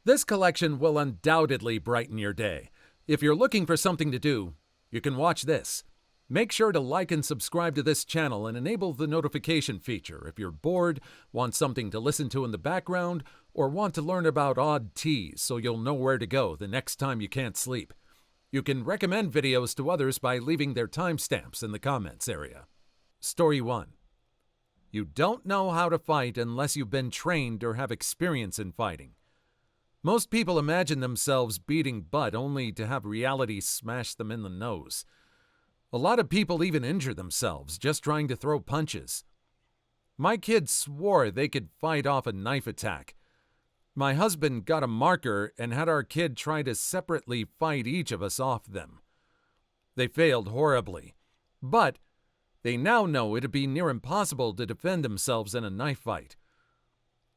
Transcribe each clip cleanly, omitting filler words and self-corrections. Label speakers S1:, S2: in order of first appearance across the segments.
S1: This collection will undoubtedly brighten your day. If you're looking for something to do, you can watch this. Make sure to like and subscribe to this channel and enable the notification feature if you're bored, want something to listen to in the background, or want to learn about odd teas so you'll know where to go the next time you can't sleep. You can recommend videos to others by leaving their timestamps in the comments area. Story 1. You don't know how to fight unless you've been trained or have experience in fighting. Most people imagine themselves beating butt only to have reality smash them in the nose. A lot of people even injure themselves just trying to throw punches. My kids swore they could fight off a knife attack. My husband got a marker and had our kid try to separately fight each of us off them. They failed horribly, but they now know it'd be near impossible to defend themselves in a knife fight.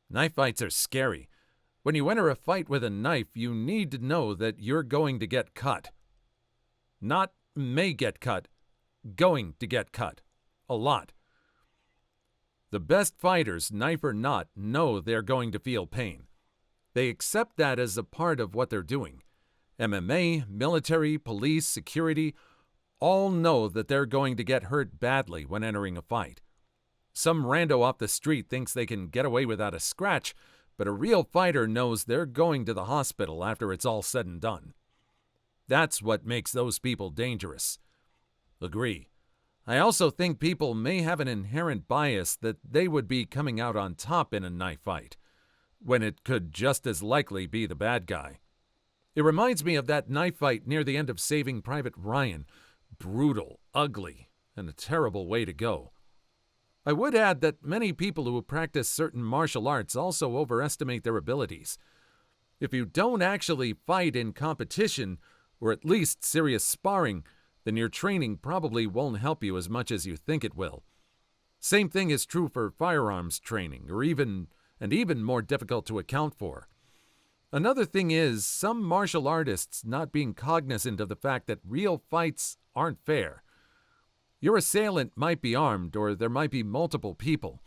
S1: Knife fights are scary. When you enter a fight with a knife, you need to know that you're going to get cut. Not may get cut, going to get cut. A lot. The best fighters, knife or not, know they're going to feel pain. They accept that as a part of what they're doing. MMA, military, police, security, all know that they're going to get hurt badly when entering a fight. Some rando off the street thinks they can get away without a scratch, but a real fighter knows they're going to the hospital after it's all said and done. That's what makes those people dangerous. Agree. I also think people may have an inherent bias that they would be coming out on top in a knife fight, when it could just as likely be the bad guy. It reminds me of that knife fight near the end of Saving Private Ryan. Brutal, ugly, and a terrible way to go. I would add that many people who practice certain martial arts also overestimate their abilities. If you don't actually fight in competition, or at least serious sparring, then your training probably won't help you as much as you think it will. Same thing is true for firearms training, or even more difficult to account for. Another thing is some martial artists not being cognizant of the fact that real fights aren't fair. Your assailant might be armed, or there might be multiple people.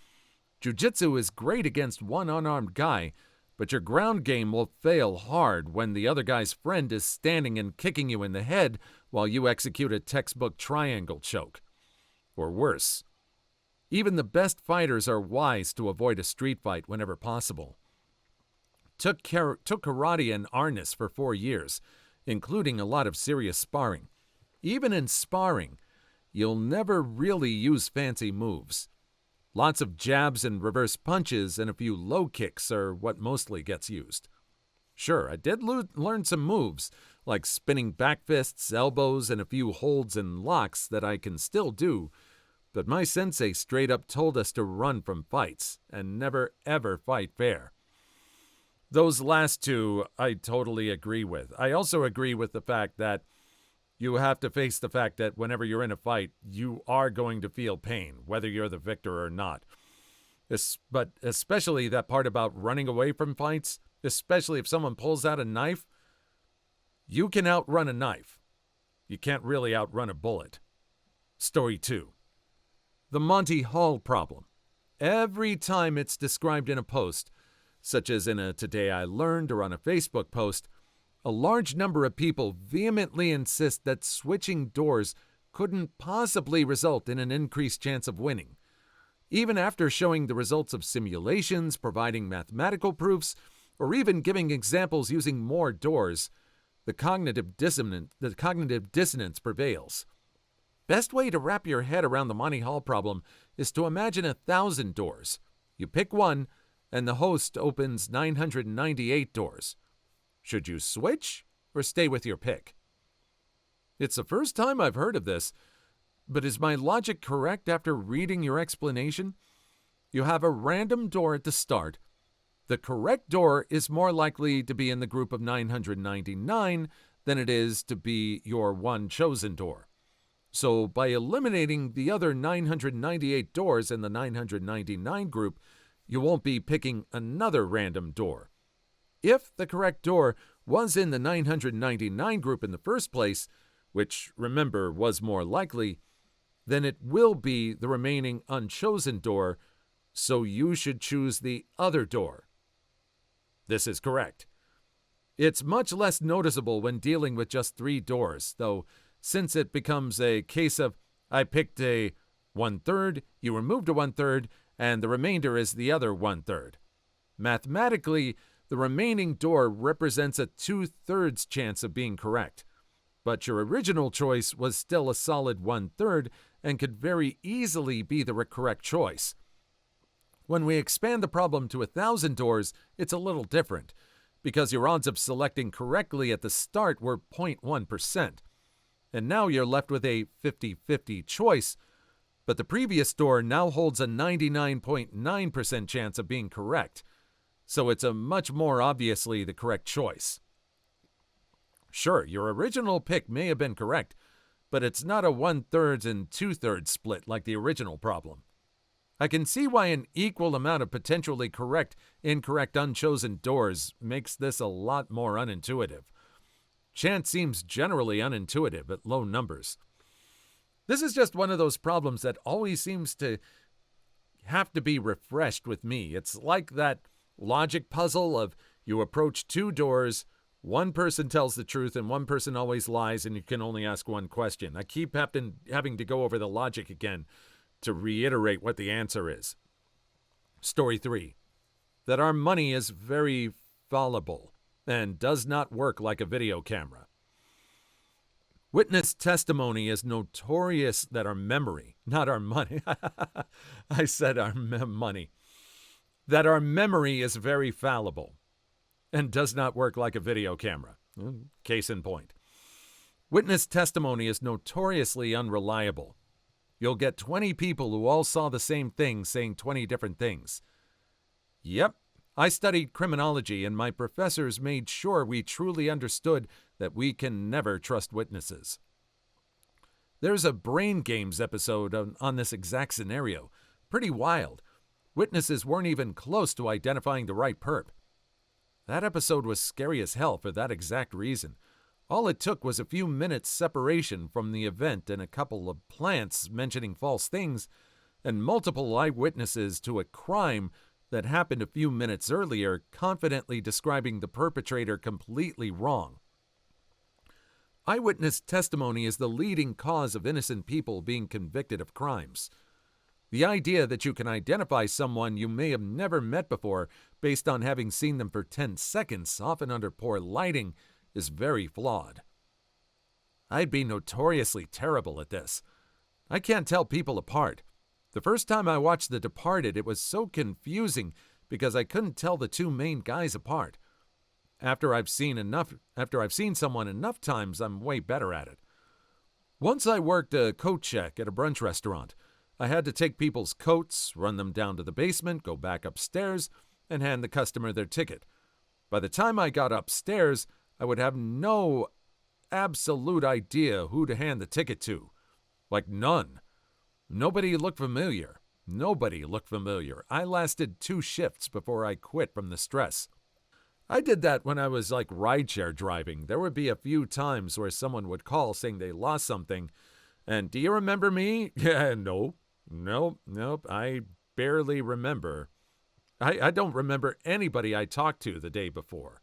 S1: Jiu-jitsu is great against one unarmed guy, but your ground game will fail hard when the other guy's friend is standing and kicking you in the head while you execute a textbook triangle choke. Or worse. Even the best fighters are wise to avoid a street fight whenever possible. Took karate and arnis for 4 years, including a lot of serious sparring. Even in sparring, you'll never really use fancy moves. Lots of jabs and reverse punches and a few low kicks are what mostly gets used. Sure, I did learn some moves, like spinning back fists, elbows, and a few holds and locks that I can still do, but my sensei straight up told us to run from fights and never ever fight fair. Those last two I totally agree with. I also agree with the fact that you have to face the fact that whenever you're in a fight, you are going to feel pain, whether you're the victor or not. But especially that part about running away from fights, especially if someone pulls out a knife, you can outrun a knife. You can't really outrun a bullet. Story 2. The Monty Hall problem. Every time it's described in a post, such as in a Today I Learned or on a Facebook post, a large number of people vehemently insist that switching doors couldn't possibly result in an increased chance of winning. Even after showing the results of simulations, providing mathematical proofs, or even giving examples using more doors, the cognitive dissonance prevails. Best way to wrap your head around the Monty Hall problem is to imagine 1,000 doors. You pick one, and the host opens 998 doors. Should you switch or stay with your pick? It's the first time I've heard of this, but is my logic correct after reading your explanation? You have a random door at the start. The correct door is more likely to be in the group of 999 than it is to be your one chosen door. So by eliminating the other 998 doors in the 999 group, you won't be picking another random door. If the correct door was in the 999 group in the first place, which, remember, was more likely, then it will be the remaining unchosen door, so you should choose the other door. This is correct. It's much less noticeable when dealing with just 3 doors, though, since it becomes a case of I picked a 1/3, you removed a 1/3, and the remainder is the other 1/3. Mathematically, the remaining door represents a 2/3 chance of being correct, but your original choice was still a solid 1/3 and could very easily be the correct choice. When we expand the problem to 1,000 doors, it's a little different, because your odds of selecting correctly at the start were 0.1%, and now you're left with a 50-50 choice, but the previous door now holds a 99.9% chance of being correct, so it's a much more obviously the correct choice. Sure, your original pick may have been correct, but it's not a 1/3 and 2/3 split like the original problem. I can see why an equal amount of potentially correct, incorrect, unchosen doors makes this a lot more unintuitive. Chance seems generally unintuitive at low numbers. This is just one of those problems that always seems to have to be refreshed with me. It's like that logic puzzle of you approach 2 doors, one person tells the truth and one person always lies, and you can only ask one question. I keep having to go over the logic again to reiterate what the answer is. Story 3. That our money is very fallible and does not work like a video camera. Witness testimony is notorious that our memory, not our money, I said our money, that our memory is very fallible and does not work like a video camera. Case in point. Witness testimony is notoriously unreliable. You'll get 20 people who all saw the same thing saying 20 different things. Yep, I studied criminology, and my professors made sure we truly understood that we can never trust witnesses. There's a Brain Games episode on this exact scenario. Pretty wild. Witnesses weren't even close to identifying the right perp. That episode was scary as hell for that exact reason. All it took was a few minutes separation from the event and a couple of plants mentioning false things, and multiple eyewitnesses to a crime that happened a few minutes earlier confidently describing the perpetrator completely wrong. Eyewitness testimony is the leading cause of innocent people being convicted of crimes. The idea that you can identify someone you may have never met before based on having seen them for 10 seconds, often under poor lighting, is very flawed. I'd be notoriously terrible at this. I can't tell people apart. The first time I watched The Departed, it was so confusing because I couldn't tell the 2 main guys apart. After I've seen someone enough times, I'm way better at it. Once I worked a coat check at a brunch restaurant. I had to take people's coats, run them down to the basement, go back upstairs, and hand the customer their ticket. By the time I got upstairs, I would have no absolute idea who to hand the ticket to. Like none. Nobody looked familiar. I lasted 2 shifts before I quit from the stress. I did that when I was like rideshare driving. There would be a few times where someone would call saying they lost something. And do you remember me? Yeah, nope. I barely remember. I don't remember anybody I talked to the day before.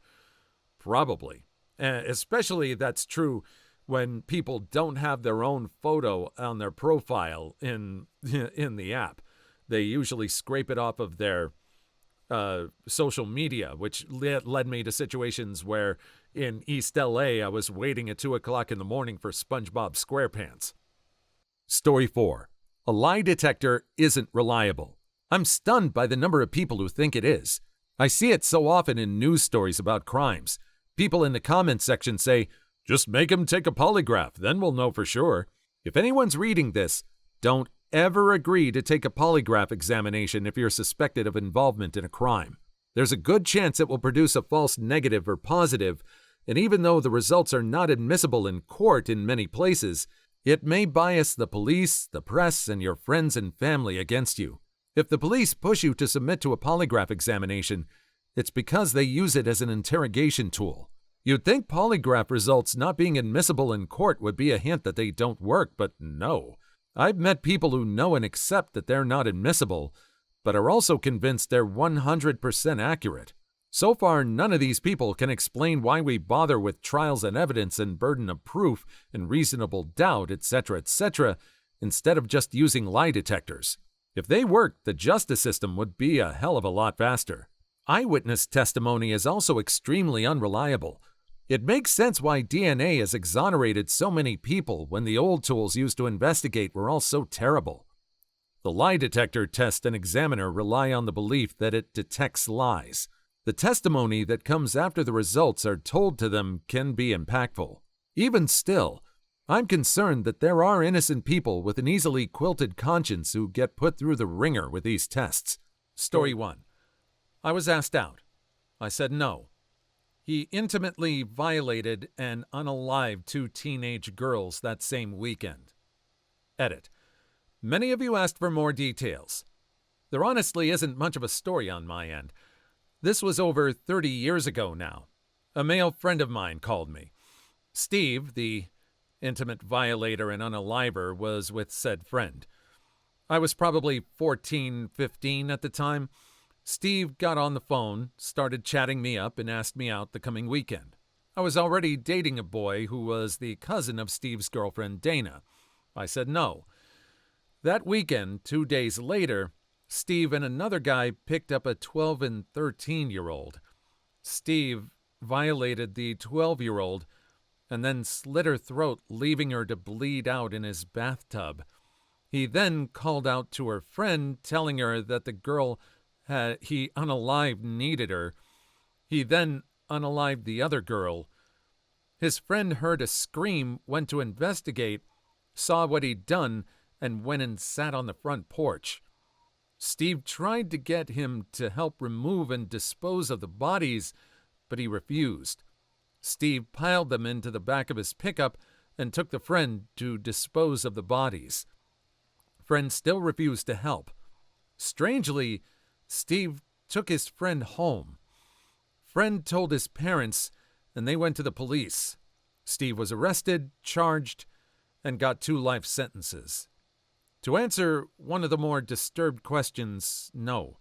S1: Probably. Especially that's true when people don't have their own photo on their profile in the app. They usually scrape it off of their social media, which led me to situations where in East LA I was waiting at 2 o'clock in the morning for SpongeBob SquarePants. Story 4. A lie detector isn't reliable. I'm stunned by the number of people who think it is. I see it so often in news stories about crimes. People in the comments section say, just make him take a polygraph, then we'll know for sure. If anyone's reading this, don't ever agree to take a polygraph examination if you're suspected of involvement in a crime. There's a good chance it will produce a false negative or positive, and even though the results are not admissible in court in many places, it may bias the police, the press, and your friends and family against you. If the police push you to submit to a polygraph examination, it's because they use it as an interrogation tool. You'd think polygraph results not being admissible in court would be a hint that they don't work, but no. I've met people who know and accept that they're not admissible, but are also convinced they're 100% accurate. So far, none of these people can explain why we bother with trials and evidence and burden of proof and reasonable doubt, etc., instead of just using lie detectors. If they worked, the justice system would be a hell of a lot faster. Eyewitness testimony is also extremely unreliable. It makes sense why DNA has exonerated so many people when the old tools used to investigate were all so terrible. The lie detector test and examiner rely on the belief that it detects lies. The testimony that comes after the results are told to them can be impactful. Even still, I'm concerned that there are innocent people with an easily quilted conscience who get put through the ringer with these tests. Story 1. I was asked out. I said no. He intimately violated and unalived 2 teenage girls that same weekend. Edit. Many of you asked for more details. There honestly isn't much of a story on my end. This was over 30 years ago now. A male friend of mine called me. Steve, the intimate violator and unaliver, was with said friend. I was probably 14, 15 at the time. Steve got on the phone, started chatting me up, and asked me out the coming weekend. I was already dating a boy who was the cousin of Steve's girlfriend, Dana. I said no. That weekend, 2 days later, Steve and another guy picked up a 12 and 13-year-old. Steve violated the 12-year-old and then slit her throat, leaving her to bleed out in his bathtub. He then called out to her friend, telling her that the girl he unalived needed her. He then unalived the other girl. His friend heard a scream, went to investigate, saw what he'd done, and went and sat on the front porch. Steve tried to get him to help remove and dispose of the bodies, but he refused. Steve piled them into the back of his pickup and took the friend to dispose of the bodies. Friend still refused to help. Strangely, Steve took his friend home. Friend told his parents, and they went to the police. Steve was arrested, charged, and got 2 life sentences. To answer one of the more disturbed questions, no.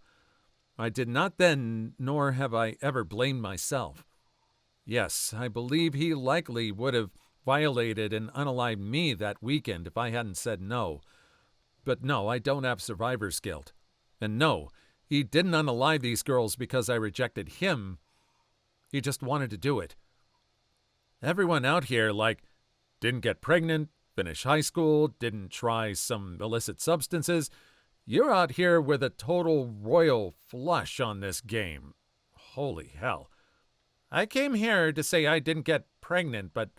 S1: I did not then, nor have I ever blamed myself. Yes, I believe he likely would have violated and unalived me that weekend if I hadn't said no. But no, I don't have survivor's guilt. And no, he didn't unalive these girls because I rejected him. He just wanted to do it. Everyone out here, didn't get pregnant, finish high school, didn't try some illicit substances. You're out here with a total royal flush on this game. Holy hell. I came here to say I didn't get pregnant, but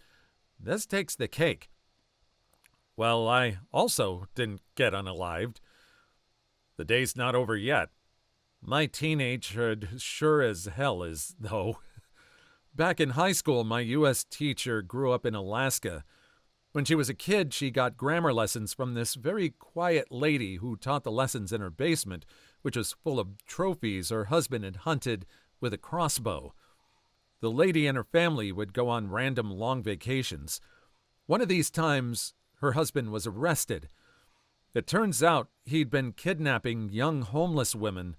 S1: this takes the cake. Well, I also didn't get unalived. The day's not over yet. My teenagehood sure as hell is, though. Back in high school, my U.S. teacher grew up in Alaska. When she was a kid, she got grammar lessons from this very quiet lady who taught the lessons in her basement, which was full of trophies her husband had hunted with a crossbow. The lady and her family would go on random long vacations. One of these times, her husband was arrested. It turns out he'd been kidnapping young homeless women,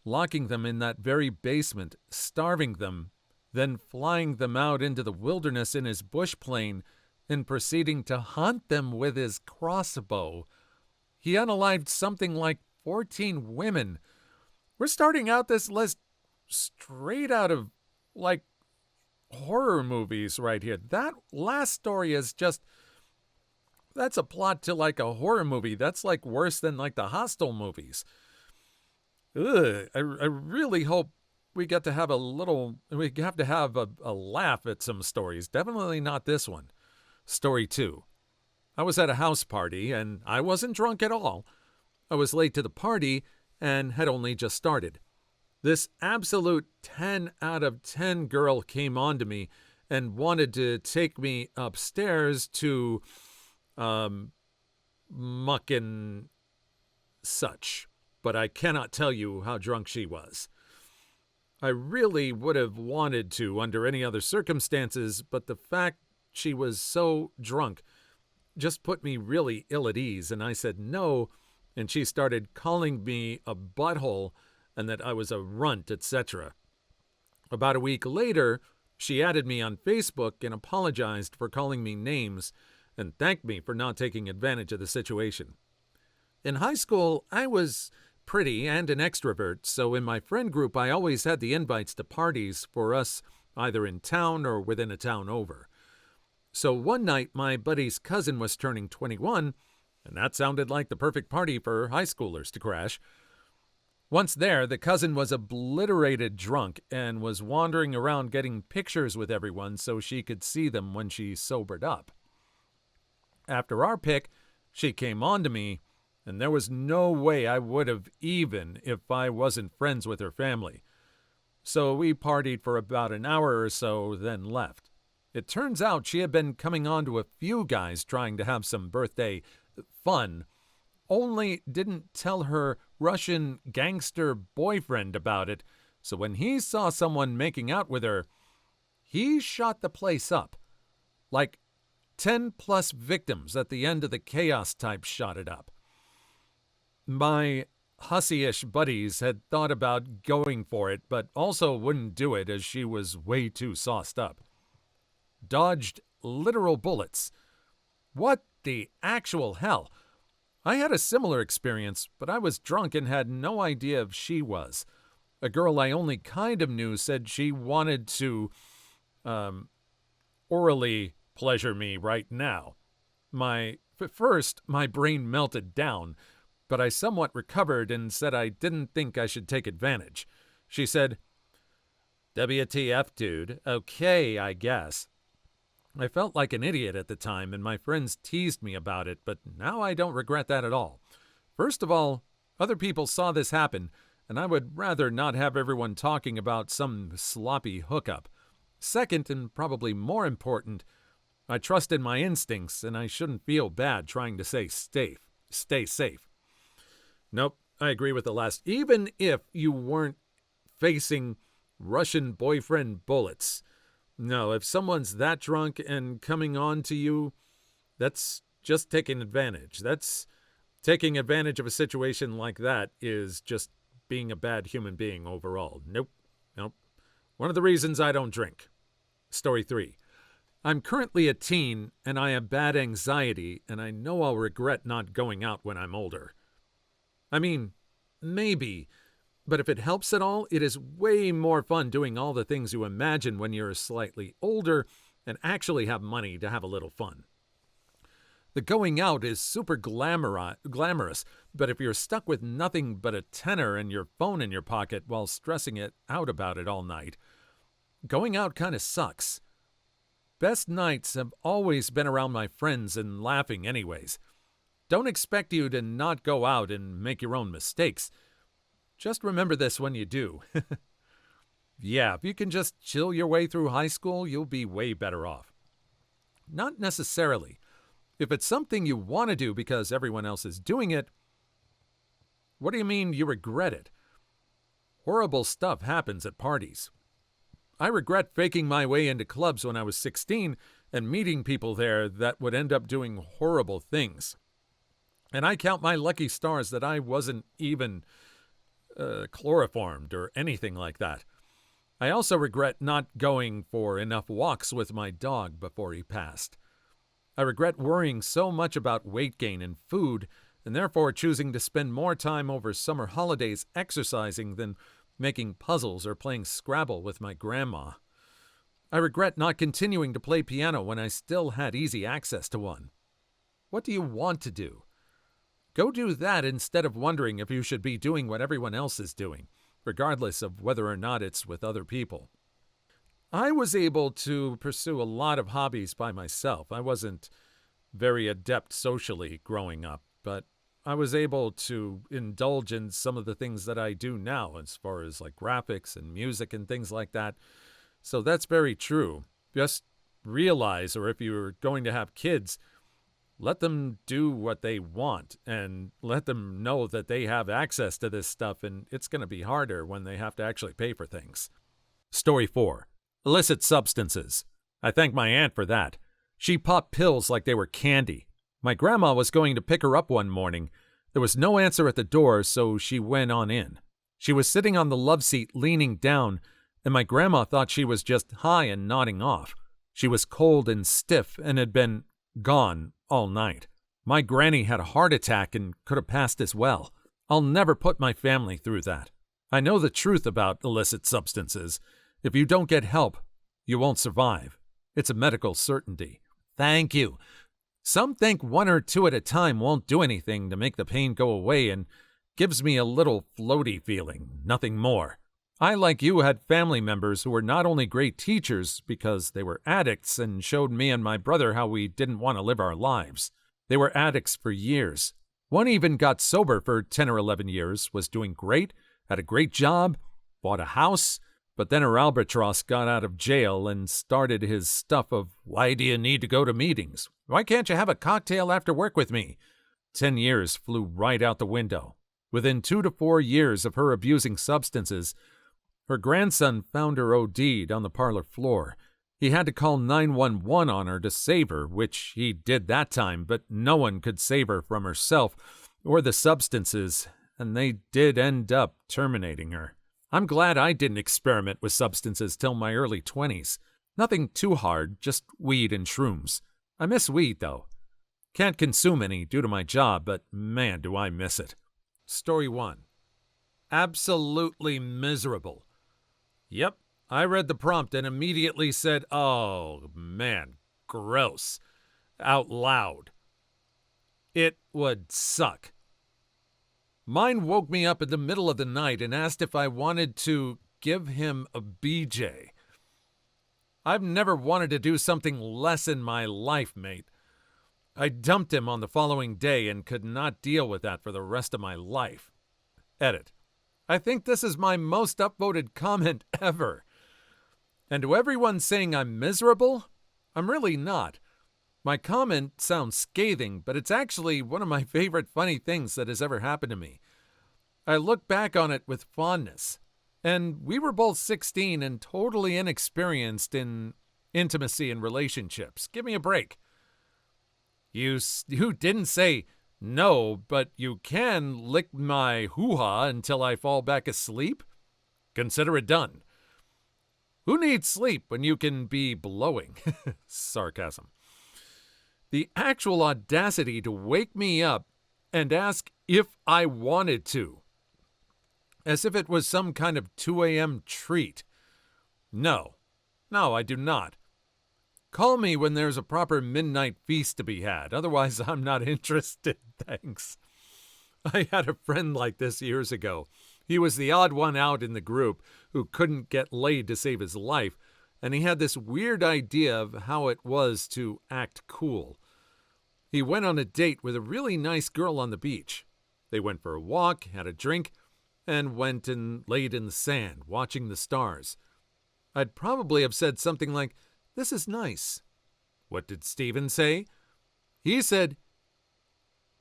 S1: locking them in that very basement, starving them, then flying them out into the wilderness in his bush plane and proceeding to hunt them with his crossbow. He unalived something like 14 women. We're starting out this list straight out of, horror movies right here. That last story is just, that's a plot to a horror movie. That's worse than the Hostel movies. Ugh, I really hope we have to have a laugh at some stories. Definitely not this one. Story 2. I was at a house party, and I wasn't drunk at all. I was late to the party and had only just started. This absolute 10 out of 10 girl came on to me and wanted to take me upstairs to muck and such, but I cannot tell you how drunk she was. I really would have wanted to under any other circumstances, but the fact she was so drunk just put me really ill at ease, and I said no, and she started calling me a butthole and that I was a runt, etc. About a week later, she added me on Facebook and apologized for calling me names and thanked me for not taking advantage of the situation. In high school, I was pretty and an extrovert, so in my friend group I always had the invites to parties for us either in town or within a town over. So one night my buddy's cousin was turning 21, and that sounded like the perfect party for high schoolers to crash. Once there, the cousin was obliterated drunk and was wandering around getting pictures with everyone so she could see them when she sobered up. After our pic, she came on to me, and there was no way I would have even if I wasn't friends with her family. So we partied for about an hour or so, then left. It turns out she had been coming on to a few guys trying to have some birthday fun, only didn't tell her Russian gangster boyfriend about it, so when he saw someone making out with her, he shot the place up. Like 10+ victims at the end of the chaos type shot it up. My hussy-ish buddies had thought about going for it, but also wouldn't do it as she was way too sauced up. Dodged literal bullets. What the actual hell? I had a similar experience, but I was drunk and had no idea if she was. A girl I only kind of knew said she wanted to, orally pleasure me right now. First, my brain melted down, but I somewhat recovered and said I didn't think I should take advantage. She said, "WTF, dude. Okay, I guess." I felt like an idiot at the time, and my friends teased me about it, but now I don't regret that at all. First of all, other people saw this happen, and I would rather not have everyone talking about some sloppy hookup. Second, and probably more important, I trusted my instincts, and I shouldn't feel bad trying to stay safe. Nope, I agree with the last. Even if you weren't facing Russian boyfriend bullets. No, if someone's that drunk and coming on to you, that's just taking advantage. That's taking advantage of a situation like that is just being a bad human being overall. Nope. One of the reasons I don't drink. Story 3. I'm currently a teen, and I have bad anxiety, and I know I'll regret not going out when I'm older. I mean, maybe, but if it helps at all, it is way more fun doing all the things you imagine when you're slightly older and actually have money to have a little fun. The going out is super glamorous, but if you're stuck with nothing but a tenner and your phone in your pocket while stressing it out about it all night, going out kind of sucks. Best nights have always been around my friends and laughing anyways. Don't expect you to not go out and make your own mistakes. Just remember this when you do. Yeah, if you can just chill your way through high school, you'll be way better off. Not necessarily. If it's something you want to do because everyone else is doing it, what do you mean you regret it? Horrible stuff happens at parties. I regret faking my way into clubs when I was 16 and meeting people there that would end up doing horrible things. And I count my lucky stars that I wasn't even chloroformed or anything like that. I also regret not going for enough walks with my dog before he passed. I regret worrying so much about weight gain and food, and therefore choosing to spend more time over summer holidays exercising than making puzzles or playing Scrabble with my grandma. I regret not continuing to play piano when I still had easy access to one. What do you want to do? Go do that instead of wondering if you should be doing what everyone else is doing, regardless of whether or not it's with other people. I was able to pursue a lot of hobbies by myself. I wasn't very adept socially growing up, but I was able to indulge in some of the things that I do now as far as like graphics and music and things like that. So that's very true. Just realize, or if you're going to have kids, let them do what they want and let them know that they have access to this stuff, and it's going to be harder when they have to actually pay for things. Story 4. Illicit substances. I thank my aunt for that. She popped pills like they were candy. My grandma was going to pick her up one morning. There was no answer at the door, so she went on in. She was sitting on the love seat leaning down, and my grandma thought she was just high and nodding off. She was cold and stiff and had been gone all night. My granny had a heart attack and could have passed as well. I'll never put my family through that. I know the truth about illicit substances. If you don't get help, you won't survive. It's a medical certainty. Thank you. Some think 1 or 2 at a time won't do anything to make the pain go away and gives me a little floaty feeling, nothing more. I, like you, had family members who were not only great teachers because they were addicts and showed me and my brother how we didn't want to live our lives. They were addicts for years. One even got sober for 10 or 11 years, was doing great, had a great job, bought a house, but then her albatross got out of jail and started his stuff of, why do you need to go to meetings? Why can't you have a cocktail after work with me? 10 years flew right out the window. Within 2 to 4 years of her abusing substances, her grandson found her OD'd on the parlor floor. He had to call 911 on her to save her, which he did that time, but no one could save her from herself or the substances, and they did end up terminating her. I'm glad I didn't experiment with substances till my early 20s. Nothing too hard, just weed and shrooms. I miss weed, though. Can't consume any due to my job, but man, do I miss it. Story 1. Absolutely miserable. Yep, I read the prompt and immediately said, oh, man, gross, out loud. It would suck. Mine woke me up in the middle of the night and asked if I wanted to give him a BJ. I've never wanted to do something less in my life, mate. I dumped him on the following day and could not deal with that for the rest of my life. Edit. I think this is my most upvoted comment ever. And to everyone saying I'm miserable, I'm really not. My comment sounds scathing, but it's actually one of my favorite funny things that has ever happened to me. I look back on it with fondness. And we were both 16 and totally inexperienced in intimacy and relationships. Give me a break. You didn't say no, but you can lick my hoo-ha until I fall back asleep? Consider it done. Who needs sleep when you can be blowing? Sarcasm. The actual audacity to wake me up and ask if I wanted to. As if it was some kind of 2 a.m. treat. No, I do not. Call me when there's a proper midnight feast to be had. Otherwise, I'm not interested, thanks. I had a friend like this years ago. He was the odd one out in the group who couldn't get laid to save his life, and he had this weird idea of how it was to act cool. He went on a date with a really nice girl on the beach. They went for a walk, had a drink, and went and laid in the sand, watching the stars. I'd probably have said something like, "This is nice." What did Steven say? He said,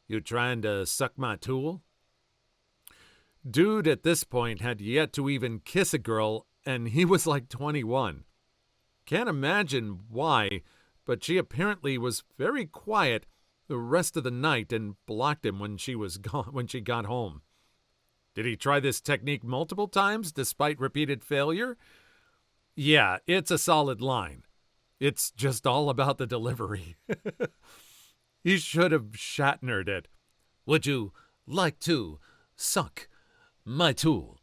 S1: "You trying to suck my tool?" Dude at this point had yet to even kiss a girl, and he was like 21. Can't imagine why, but she apparently was very quiet the rest of the night and blocked him when she got home. Did he try this technique multiple times despite repeated failure? Yeah, it's a solid line. It's just all about the delivery. He should have Shatnered it. Would you like to suck my tool?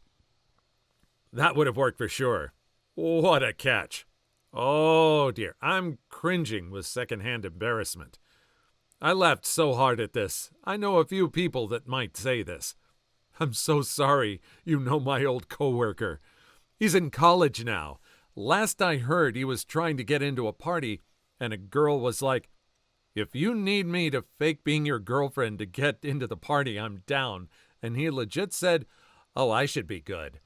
S1: That would have worked for sure. What a catch. Oh dear, I'm cringing with secondhand embarrassment. I laughed so hard at this. I know a few people that might say this. I'm so sorry, you know my old coworker. He's in college now. Last I heard, he was trying to get into a party, and a girl was like, "If you need me to fake being your girlfriend to get into the party, I'm down." And he legit said, "Oh, I should be good."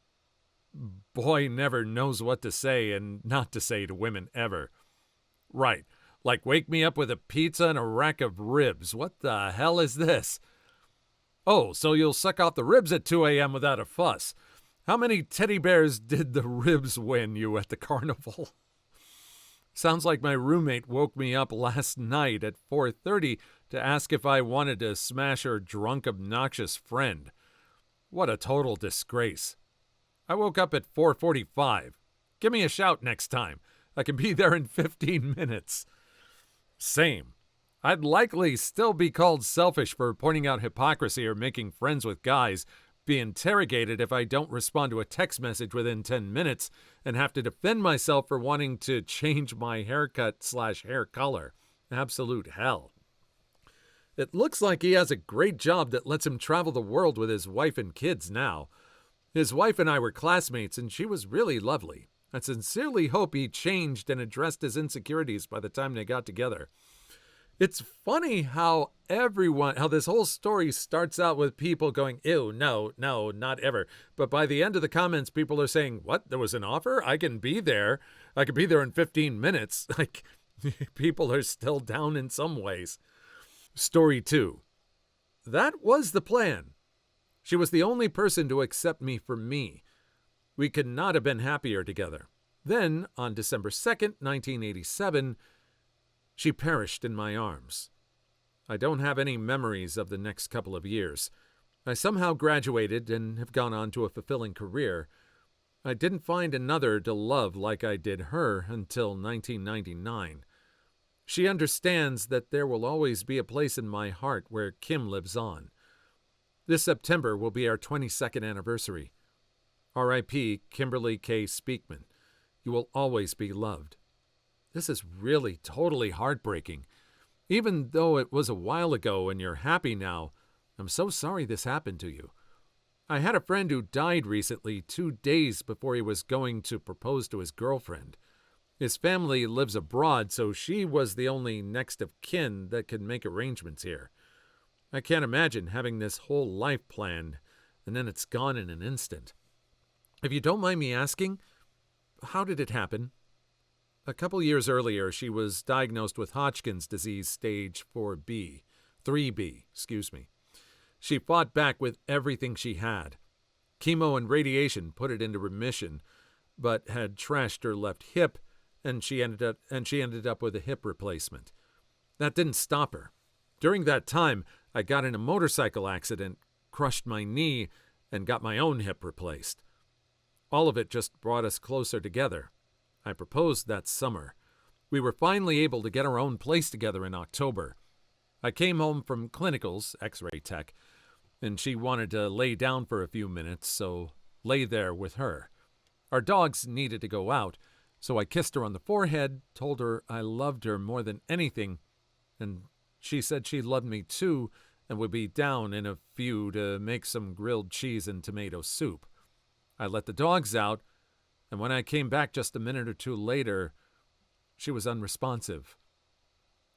S1: Boy never knows what to say and not to say to women ever. Right, like wake me up with a pizza and a rack of ribs. What the hell is this? Oh, so you'll suck off the ribs at 2 a.m. without a fuss. How many teddy bears did the ribs win you at the carnival? Sounds like my roommate woke me up last night at 4:30 to ask if I wanted to smash her drunk, obnoxious friend. What a total disgrace. I woke up at 4:45. Give me a shout next time. I can be there in 15 minutes. Same. I'd likely still be called selfish for pointing out hypocrisy or making friends with guys, be interrogated if I don't respond to a text message within 10 minutes, and have to defend myself for wanting to change my haircut/hair color. Absolute hell. It looks like he has a great job that lets him travel the world with his wife and kids now. His wife and I were classmates, and she was really lovely. I sincerely hope he changed and addressed his insecurities by the time they got together. It's funny how this whole story starts out with people going, ew, no, not ever. But by the end of the comments, people are saying, what, there was an offer? I can be there. I could be there in 15 minutes. Like, people are still down in some ways. Story 2. That was the plan. She was the only person to accept me for me. We could not have been happier together. Then, on December 2nd, 1987, she perished in my arms. I don't have any memories of the next couple of years. I somehow graduated and have gone on to a fulfilling career. I didn't find another to love like I did her until 1999. She understands that there will always be a place in my heart where Kim lives on. This September will be our 22nd anniversary. R.I.P. Kimberly K. Speakman. You will always be loved. This is really totally heartbreaking. Even though it was a while ago and you're happy now, I'm so sorry this happened to you. I had a friend who died recently 2 days before he was going to propose to his girlfriend. His family lives abroad, so she was the only next of kin that could make arrangements here. I can't imagine having this whole life planned, and then it's gone in an instant. If you don't mind me asking, how did it happen? A couple years earlier, she was diagnosed with Hodgkin's disease stage 3B. She fought back with everything she had. Chemo and radiation put it into remission, but had trashed her left hip, and she ended up with a hip replacement. That didn't stop her. During that time, I got in a motorcycle accident, crushed my knee, and got my own hip replaced. All of it just brought us closer together. I proposed that summer. We were finally able to get our own place together in October. I came home from clinicals, X-ray tech, and she wanted to lay down for a few minutes, so lay there with her. Our dogs needed to go out, so I kissed her on the forehead, told her I loved her more than anything, and she said she loved me too and would be down in a few to make some grilled cheese and tomato soup. I let the dogs out, and when I came back just a minute or two later, she was unresponsive.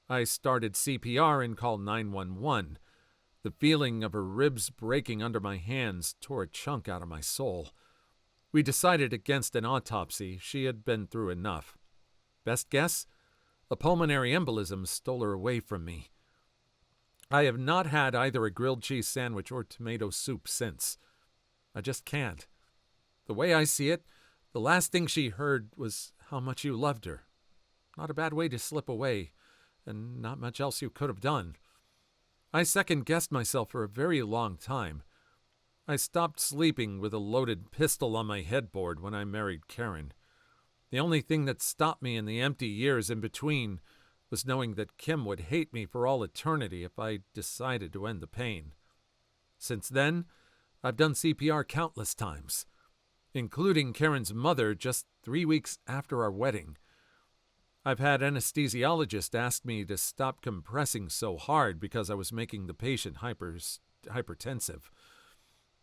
S1: I started CPR and called 911. The feeling of her ribs breaking under my hands tore a chunk out of my soul. We decided against an autopsy. She had been through enough. Best guess? A pulmonary embolism stole her away from me. I have not had either a grilled cheese sandwich or tomato soup since. I just can't. The way I see it, the last thing she heard was how much you loved her. Not a bad way to slip away, and not much else you could have done. I second-guessed myself for a very long time. I stopped sleeping with a loaded pistol on my headboard when I married Karen. The only thing that stopped me in the empty years in between was knowing that Kim would hate me for all eternity if I decided to end the pain. Since then, I've done CPR countless times, including Karen's mother just 3 weeks after our wedding. I've had anesthesiologists ask me to stop compressing so hard because I was making the patient hypertensive.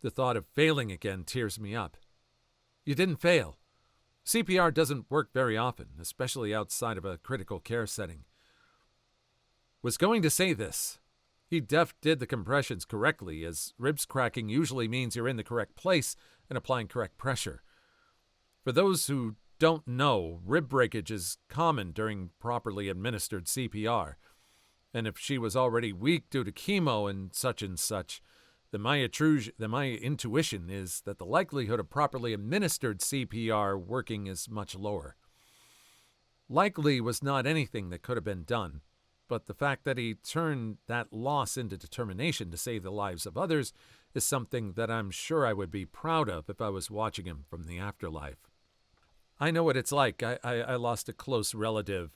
S1: The thought of failing again tears me up. You didn't fail. CPR doesn't work very often, especially outside of a critical care setting. Was going to say this. He did the compressions correctly, as ribs cracking usually means you're in the correct place and applying correct pressure. For those who don't know, rib breakage is common during properly administered CPR. And if she was already weak due to chemo and such, then my intuition is that the likelihood of properly administered CPR working is much lower. Likely was not anything that could have been done, but the fact that he turned that loss into determination to save the lives of others is something that I'm sure I would be proud of if I was watching him from the afterlife. I know what it's like. I lost a close relative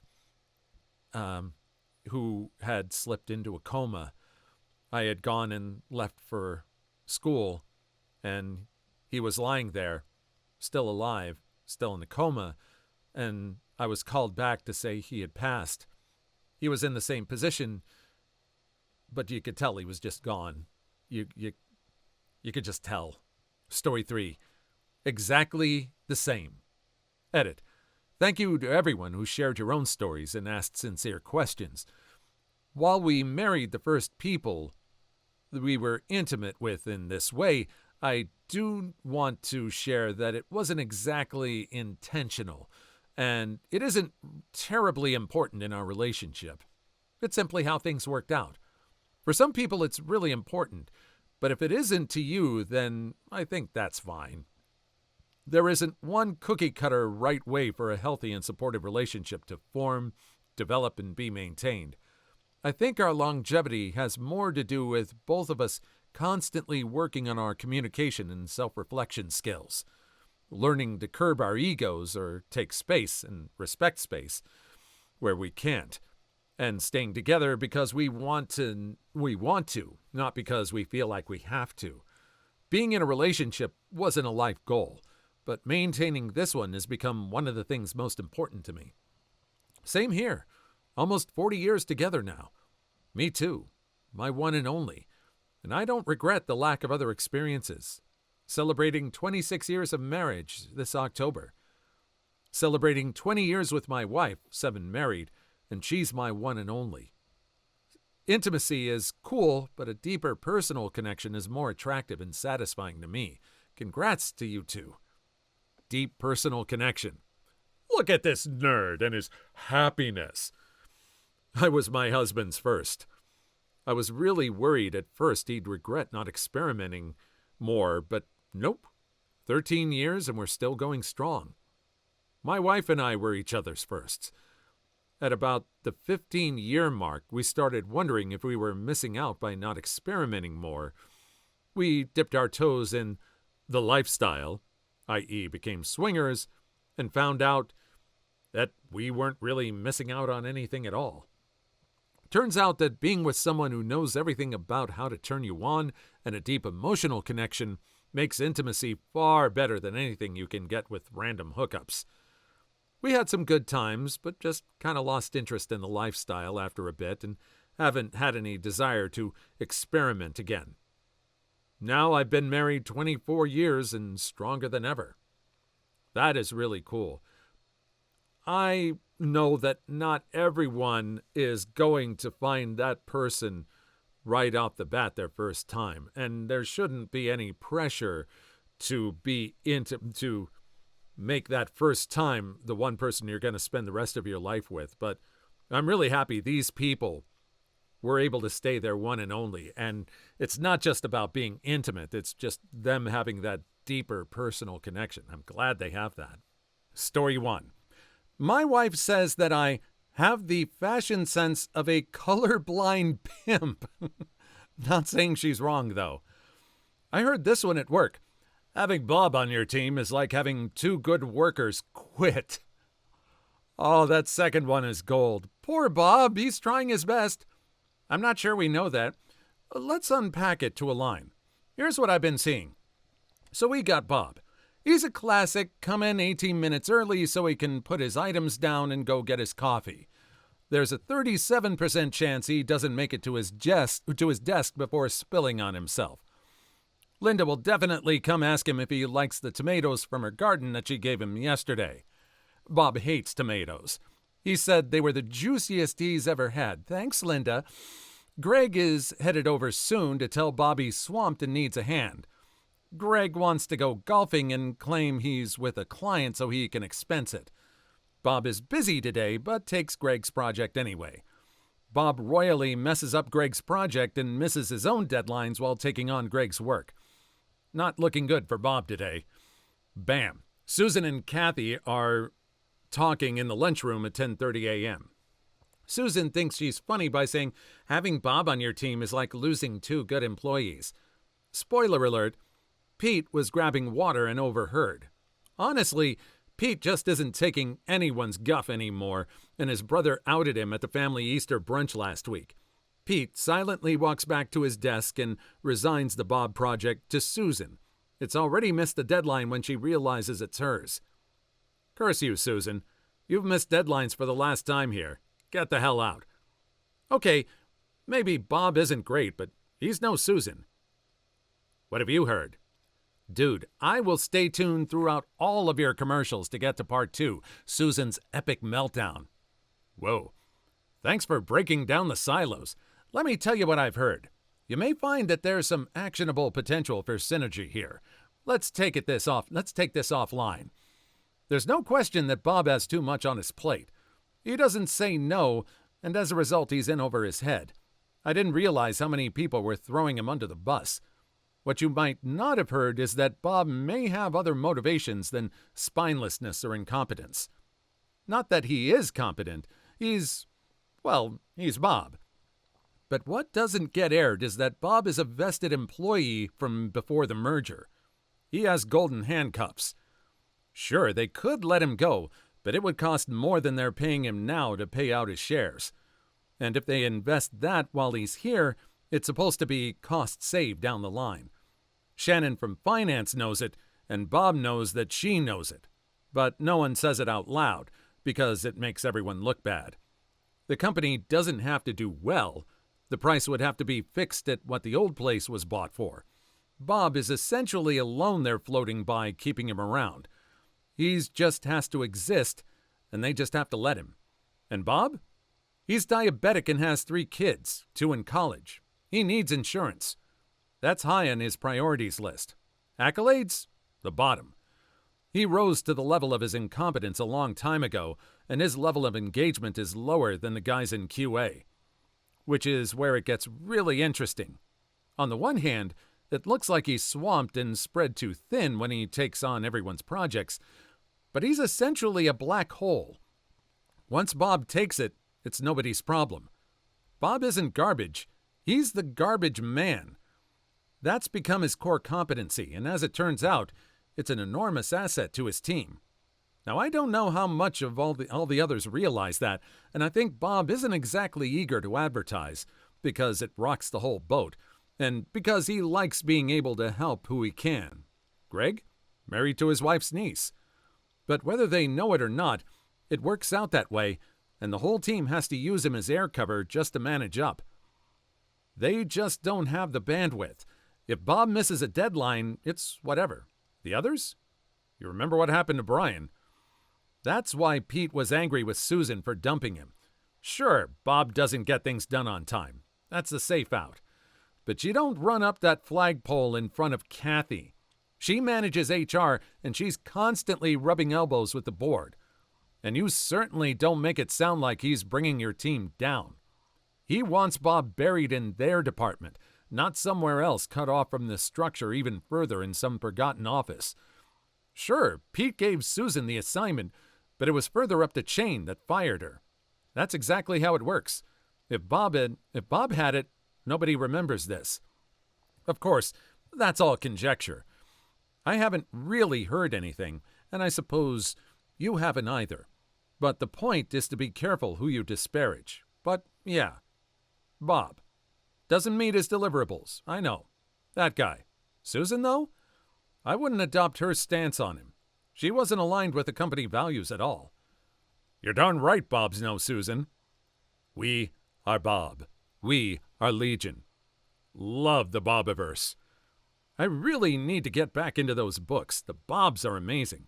S1: who had slipped into a coma. I had gone and left for school, and he was lying there, still alive, still in a coma, and I was called back to say he had passed. He was in the same position, but you could tell he was just gone. You could just tell. Story 3. Exactly the same. Edit. Thank you to everyone who shared your own stories and asked sincere questions. While we married the first people we were intimate with in this way, I do want to share that it wasn't exactly intentional, and it isn't terribly important in our relationship. It's simply how things worked out. For some people, it's really important, but if it isn't to you, then I think that's fine. There isn't one cookie-cutter right way for a healthy and supportive relationship to form, develop, and be maintained. I think our longevity has more to do with both of us constantly working on our communication and self-reflection skills, learning to curb our egos or take space and respect space where we can't, and staying together because we want to, not because we feel like we have to. Being in a relationship wasn't a life goal, but maintaining this one has become one of the things most important to me. Same here. Almost 40 years together now. Me too. My one and only. And I don't regret the lack of other experiences. Celebrating 26 years of marriage this October. Celebrating 20 years with my wife, 7 married, and she's my one and only. Intimacy is cool, but a deeper personal connection is more attractive and satisfying to me. Congrats to you two. Deep personal connection. Look at this nerd and his happiness. I was my husband's first. I was really worried at first he'd regret not experimenting more, but nope. 13 years and we're still going strong. My wife and I were each other's firsts. At about the 15-year mark, we started wondering if we were missing out by not experimenting more. We dipped our toes in the lifestyle, i.e. became swingers, and found out that we weren't really missing out on anything at all. Turns out that being with someone who knows everything about how to turn you on and a deep emotional connection makes intimacy far better than anything you can get with random hookups. We had some good times, but just kind of lost interest in the lifestyle after a bit and haven't had any desire to experiment again. Now I've been married 24 years and stronger than ever. That is really cool. I know that not everyone is going to find that person right off the bat their first time, and there shouldn't be any pressure to make that first time the one person you're going to spend the rest of your life with. But I'm really happy these people were able to stay their one and only. And it's not just about being intimate. It's just them having that deeper personal connection. I'm glad they have that. Story 1. My wife says that I have the fashion sense of a colorblind pimp. Not saying she's wrong, though. I heard this one at work. Having Bob on your team is like having 2 good workers quit. Oh, that second one is gold. Poor Bob, he's trying his best. I'm not sure we know that. Let's unpack it to a line. Here's what I've been seeing. So we got Bob. He's a classic, come in 18 minutes early so he can put his items down and go get his coffee. There's a 37% chance he doesn't make it to his desk before spilling on himself. Linda will definitely come ask him if he likes the tomatoes from her garden that she gave him yesterday. Bob hates tomatoes. He said they were the juiciest he's ever had. Thanks, Linda. Greg is headed over soon to tell Bob he's swamped and needs a hand. Greg wants to go golfing and claim he's with a client so he can expense it. Bob is busy today, but takes Greg's project anyway. Bob royally messes up Greg's project and misses his own deadlines while taking on Greg's work. Not looking good for Bob today. Bam. Susan and Kathy are talking in the lunchroom at 10:30 a.m. Susan thinks she's funny by saying, having Bob on your team is like losing 2 good employees. Spoiler alert, Pete was grabbing water and overheard. Honestly, Pete just isn't taking anyone's guff anymore, and his brother outed him at the family Easter brunch last week. Pete silently walks back to his desk and resigns the Bob project to Susan. It's already missed the deadline when she realizes it's hers. Curse you, Susan. You've missed deadlines for the last time here. Get the hell out. Okay, maybe Bob isn't great, but he's no Susan. What have you heard? Dude, I will stay tuned throughout all of your commercials to get to part 2, Susan's epic meltdown. Whoa. Thanks for breaking down the silos. Let me tell you what I've heard. You may find that there's some actionable potential for synergy here. Let's take this offline. There's no question that Bob has too much on his plate. He doesn't say no, and as a result, he's in over his head. I didn't realize how many people were throwing him under the bus. What you might not have heard is that Bob may have other motivations than spinelessness or incompetence. Not that he is competent. He's Bob. But what doesn't get aired is that Bob is a vested employee from before the merger. He has golden handcuffs. Sure, they could let him go, but it would cost more than they're paying him now to pay out his shares. And if they invest that while he's here, it's supposed to be cost saved down the line. Shannon from finance knows it, and Bob knows that she knows it. But no one says it out loud, because it makes everyone look bad. The company doesn't have to do well. The price would have to be fixed at what the old place was bought for. Bob is essentially a loan they're floating by keeping him around. He just has to exist, and they just have to let him. And Bob? He's diabetic and has 3 kids, 2 in college. He needs insurance. That's high on his priorities list. Accolades? The bottom. He rose to the level of his incompetence a long time ago, and his level of engagement is lower than the guys in QA. Which is where it gets really interesting. On the one hand, it looks like he's swamped and spread too thin when he takes on everyone's projects, but he's essentially a black hole. Once Bob takes it, it's nobody's problem. Bob isn't garbage. He's the garbage man. That's become his core competency, and as it turns out, it's an enormous asset to his team. Now, I don't know how much of all the others realize that, and I think Bob isn't exactly eager to advertise, because it rocks the whole boat, and because he likes being able to help who he can. Greg? Married to his wife's niece. But whether they know it or not, it works out that way, and the whole team has to use him as air cover just to manage up. They just don't have the bandwidth. If Bob misses a deadline, it's whatever. The others? You remember what happened to Brian. That's why Pete was angry with Susan for dumping him. Sure, Bob doesn't get things done on time. That's the safe out. But you don't run up that flagpole in front of Kathy. She manages HR, and she's constantly rubbing elbows with the board. And you certainly don't make it sound like he's bringing your team down. He wants Bob buried in their department, not somewhere else cut off from the structure even further in some forgotten office. Sure, Pete gave Susan the assignment, but it was further up the chain that fired her. That's exactly how it works. If Bob had it, nobody remembers this. Of course, that's all conjecture. I haven't really heard anything, and I suppose you haven't either. But the point is to be careful who you disparage. But, yeah. Bob. Doesn't meet his deliverables, I know. That guy. Susan, though? I wouldn't adopt her stance on him. She wasn't aligned with the company values at all. You're darn right Bob's no Susan. We are Bob. We are Legion. Love the Bobiverse. I really need to get back into those books. The Bobs are amazing.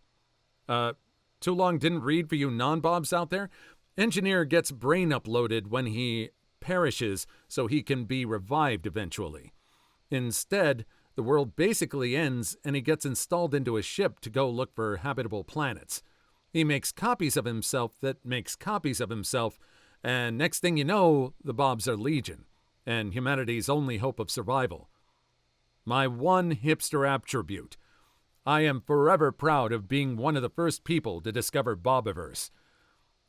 S1: Too long didn't read for you non-Bobs out there? Engineer gets brain uploaded when he perishes so he can be revived eventually. Instead, the world basically ends and he gets installed into a ship to go look for habitable planets. He makes copies of himself that makes copies of himself, and next thing you know, the Bobs are Legion, and humanity's only hope of survival. My one hipster attribute. I am forever proud of being one of the first people to discover Bobiverse.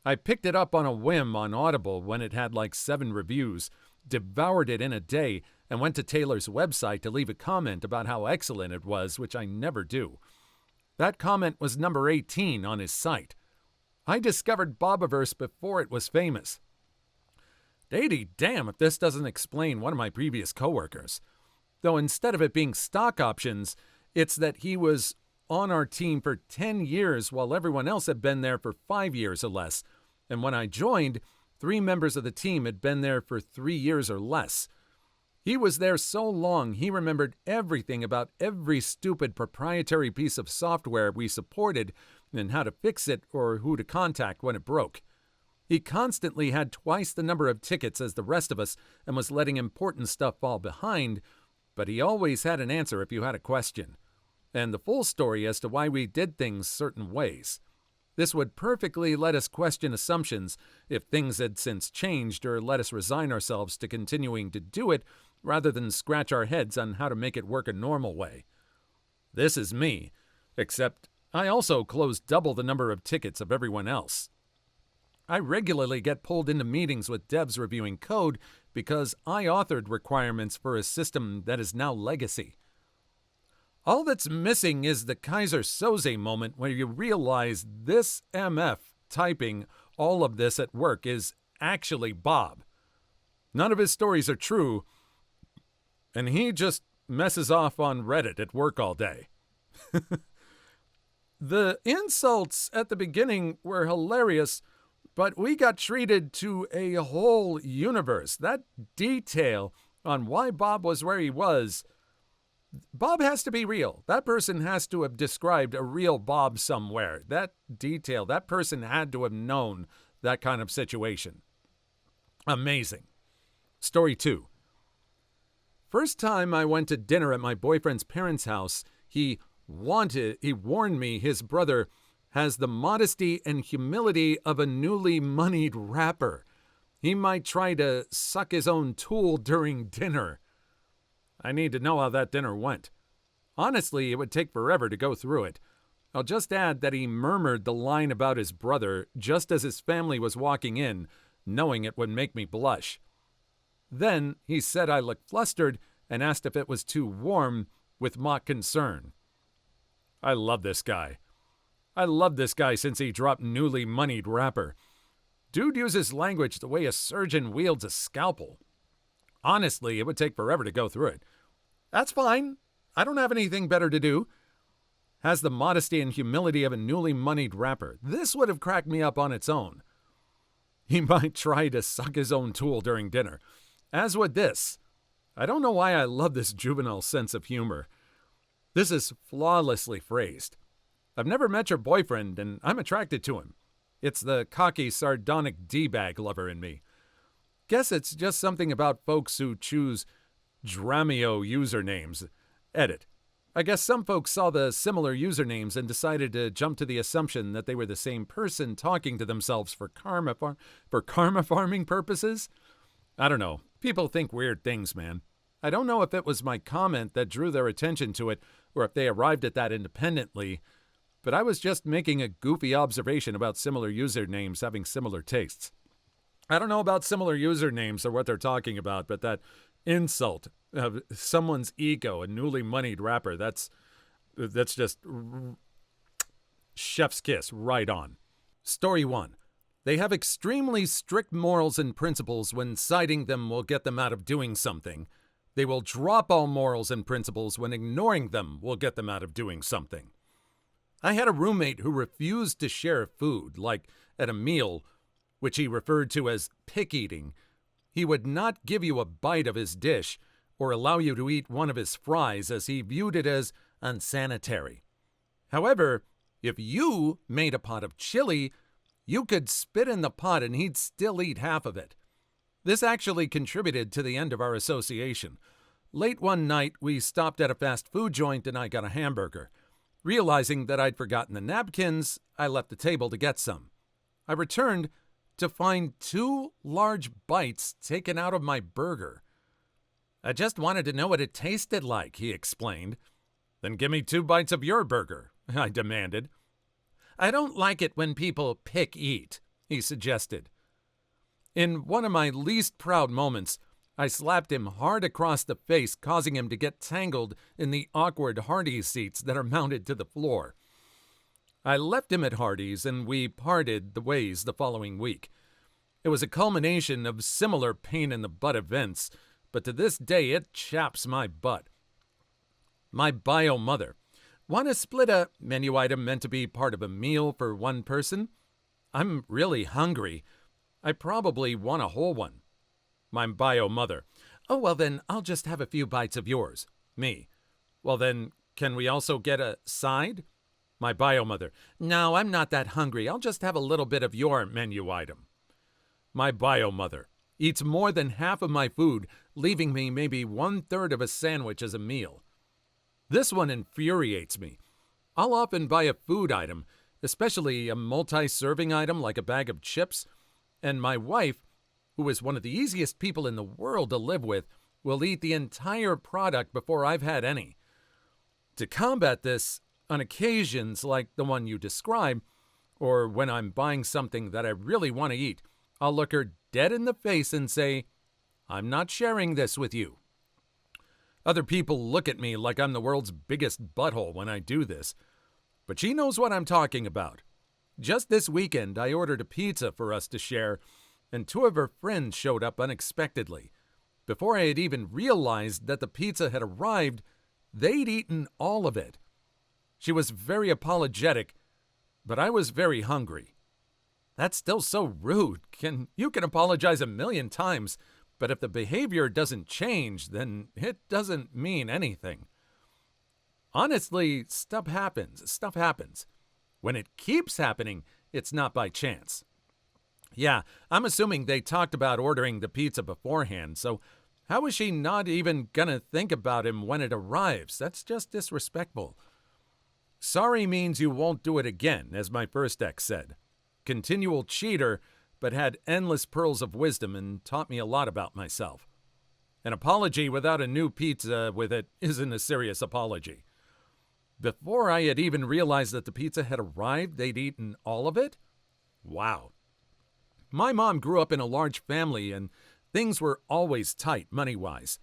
S1: I picked it up on a whim on Audible when it had like 7 reviews, devoured it in a day, and went to Taylor's website to leave a comment about how excellent it was, which I never do. That comment was number 18 on his site. I discovered Bobiverse before it was famous. Dady damn if this doesn't explain one of my previous coworkers. Though instead of it being stock options, it's that he was on our team for 10 years while everyone else had been there for 5 years or less. And when I joined, 3 members of the team had been there for 3 years or less. He was there so long, he remembered everything about every stupid proprietary piece of software we supported and how to fix it or who to contact when it broke. He constantly had twice the number of tickets as the rest of us and was letting important stuff fall behind, but he always had an answer if you had a question, and the full story as to why we did things certain ways. This would perfectly let us question assumptions if things had since changed, or let us resign ourselves to continuing to do it rather than scratch our heads on how to make it work a normal way. This is me, except I also close double the number of tickets of everyone else. I regularly get pulled into meetings with devs reviewing code because I authored requirements for a system that is now legacy. All that's missing is the Kaiser Soze moment where you realize this MF typing all of this at work is actually Bob. None of his stories are true, and he just messes off on Reddit at work all day. The insults at the beginning were hilarious, but we got treated to a whole universe. That detail on why Bob was where he was. Bob has to be real. That person has to have described a real Bob somewhere. That detail, that person had to have known that kind of situation. Amazing. Story 2. First time I went to dinner at my boyfriend's parents' house, he warned me his brother has the modesty and humility of a newly moneyed rapper. He might try to suck his own tool during dinner. I need to know how that dinner went. Honestly, it would take forever to go through it. I'll just add that he murmured the line about his brother just as his family was walking in, knowing it would make me blush. Then he said I looked flustered and asked if it was too warm, with mock concern. I love this guy. I love this guy since he dropped newly moneyed rapper. Dude uses language the way a surgeon wields a scalpel. Honestly, it would take forever to go through it. That's fine. I don't have anything better to do. Has the modesty and humility of a newly moneyed rapper. This would have cracked me up on its own. He might try to suck his own tool during dinner. As would this. I don't know why I love this juvenile sense of humor. This is flawlessly phrased. I've never met your boyfriend, and I'm attracted to him. It's the cocky, sardonic D-bag lover in me. Guess it's just something about folks who choose Dramio usernames. Edit. I guess some folks saw the similar usernames and decided to jump to the assumption that they were the same person talking to themselves for karma farming purposes? I don't know. People think weird things, man. I don't know if it was my comment that drew their attention to it or if they arrived at that independently, but I was just making a goofy observation about similar usernames having similar tastes. I don't know about similar usernames or what they're talking about, but that insult of someone's ego, a newly moneyed rapper, that's just chef's kiss right on. Story 1. They have extremely strict morals and principles when citing them will get them out of doing something. They will drop all morals and principles when ignoring them will get them out of doing something. I had a roommate who refused to share food, like at a meal, which he referred to as pick eating. He would not give you a bite of his dish or allow you to eat one of his fries as he viewed it as unsanitary. However, if you made a pot of chili, you could spit in the pot and he'd still eat half of it. This actually contributed to the end of our association. Late one night, we stopped at a fast food joint and I got a hamburger. Realizing that I'd forgotten the napkins, I left the table to get some. I returned to find 2 large bites taken out of my burger. I just wanted to know what it tasted like, he explained. Then give me 2 bites of your burger, I demanded. I don't like it when people pick eat, he suggested. In one of my least proud moments, I slapped him hard across the face, causing him to get tangled in the awkward Hardee's seats that are mounted to the floor. I left him at Hardee's and we parted the ways the following week. It was a culmination of similar pain-in-the-butt events, but to this day it chaps my butt. My bio mother. Want to split a menu item meant to be part of a meal for one person? I'm really hungry. I probably want a whole one. My bio mother. Oh, well then, I'll just have a few bites of yours. Me. Well then, can we also get a side? My bio mother. No, I'm not that hungry. I'll just have a little bit of your menu item. My bio mother eats more than half of my food, leaving me maybe 1/3 of a sandwich as a meal. This one infuriates me. I'll often buy a food item, especially a multi-serving item like a bag of chips, and my wife, who is one of the easiest people in the world to live with, will eat the entire product before I've had any. To combat this, on occasions like the one you describe, or when I'm buying something that I really want to eat, I'll look her dead in the face and say, I'm not sharing this with you. Other people look at me like I'm the world's biggest butthole when I do this, but she knows what I'm talking about. Just this weekend, I ordered a pizza for us to share, and 2 of her friends showed up unexpectedly. Before I had even realized that the pizza had arrived, they'd eaten all of it. She was very apologetic, but I was very hungry. That's still so rude. You can apologize 1,000,000 times, but if the behavior doesn't change, then it doesn't mean anything. Honestly, stuff happens. When it keeps happening, it's not by chance. Yeah, I'm assuming they talked about ordering the pizza beforehand, so how is she not even gonna think about him when it arrives? That's just disrespectful. Sorry means you won't do it again, as my first ex said. Continual cheater, but had endless pearls of wisdom and taught me a lot about myself. An apology without a new pizza with it isn't a serious apology. Before I had even realized that the pizza had arrived, they'd eaten all of it? Wow. My mom grew up in a large family and things were always tight money-wise.